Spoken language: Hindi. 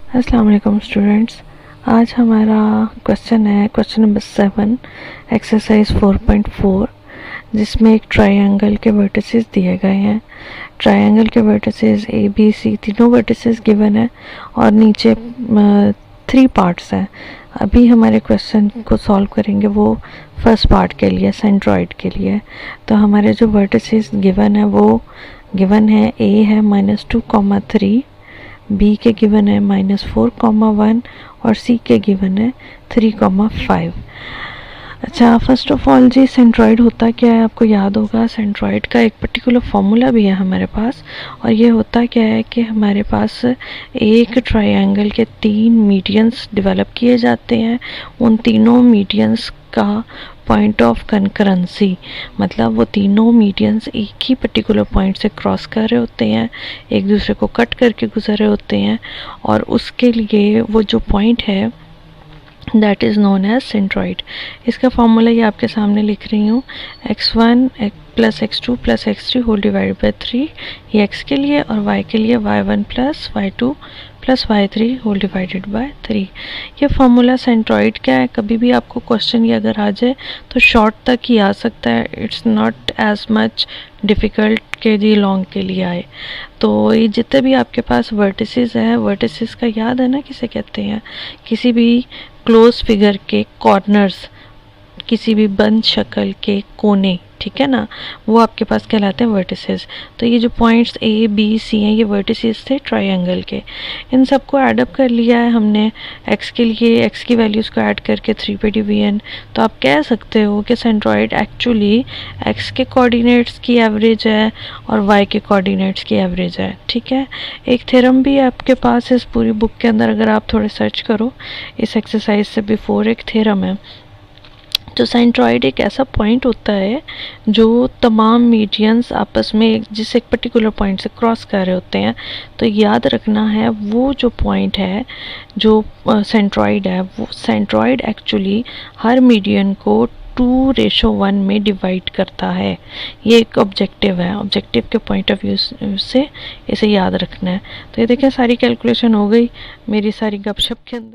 अस्सलाम वालेकुम स्टूडेंट्स। आज हमारा क्वेश्चन है क्वेश्चन नंबर 7 एक्सरसाइज 4.4, जिसमें एक ट्रायंगल के वर्टिसेस दिए गए हैं। ट्रायंगल के वर्टिसेस ए बी सी तीनों वर्टिसेस गिवन है और नीचे 3 पार्ट्स हैं। अभी हमारे क्वेश्चन को सॉल्व करेंगे वो फर्स्ट पार्ट के लिए, सेंट्रॉइड के लिए। तो हमारे जो वर्टिसेस गिवन है वो गिवन है, ए है -2,3, बी के गिवन है -4,1 और सी के गिवन है 3,5। अच्छा, first of all G, centroid होता क्या है आपको याद होगा। सेंट्रॉइड का एक पर्टिकुलर फॉर्मूला भी है हमारे पास, और ये होता क्या है कि हमारे पास एक ट्रायंगल के 3 मीडियंस डेवलप किए जाते हैं। उन तीनों मीडियंस का पॉइंट ऑफ कंकरेंसी, मतलब वो तीनों मीडियंस एक ही पर्टिकुलर पॉइंट से क्रॉस कर रहे होते हैं, एक दूसरे को कट करके गुजर रहे होते हैं, और उसके लिए वो जो पॉइंट है that is known as centroid. इसका फॉर्मूला ये आपके सामने लिख रही हूँ, x1 + x2 + x3 whole divide by 3, ये x के लिए, और y के लिए y1 + y2 + y3 whole divided by 3। ये फार्मूला सेंट्रॉइड का है। कभी भी आपको क्वेश्चन ये अगर आ जाए तो शॉर्ट तक ही आ सकता है, it's not as much difficult के जी लॉन्ग के लिए आए। तो ये जितने भी आपके पास वर्टिसेस है, वर्टिसेस का याद है ना किसे कहते हैं, किसी भी क्लोज फिगर के कॉर्नर्स, किसी भी बंद शक्ल के कोने, ठीक है ना, वो आपके पास कहलाते हैं वर्टिसेस। तो ये जो पॉइंट्स ए बी सी हैं, ये वर्टिसेस थे ट्रायंगल के। इन सबको ऐडअप कर लिया है हमने। एक्स के लिए एक्स की वैल्यूज़ को ऐड करके 3 पे डिवीजन, तो आप कह सकते हो कि सेंट्रॉइड एक्चुअली एक्स के कोऑर्डिनेट्स की एवरेज है और वाई के कोऑर्डिनेट्स की एवरेज है, ठीक है। एक थ्योरम भी आपके पास इस पूरी बुक के अंदर, अगर आप थोड़े सर्च करो इस एक्सरसाइज से बिफोर, एक थ्योरम है। तो सेंट्रॉइड एक ऐसा पॉइंट होता है जो तमाम मीडियंस आपस में जिस एक पर्टिकुलर पॉइंट से क्रॉस कर रहे होते हैं। तो याद रखना है, वो जो पॉइंट है जो सेंट्रॉइड है, वो सेंट्रॉइड एक्चुअली हर मीडियन को 2:1 में डिवाइड करता है। ये एक ऑब्जेक्टिव है, ऑब्जेक्टिव के पॉइंट ऑफ व्यू से इसे याद रखना है। तो ये देखें, सारी कैलकुलेशन हो गई मेरी सारी गपशप के अंदर।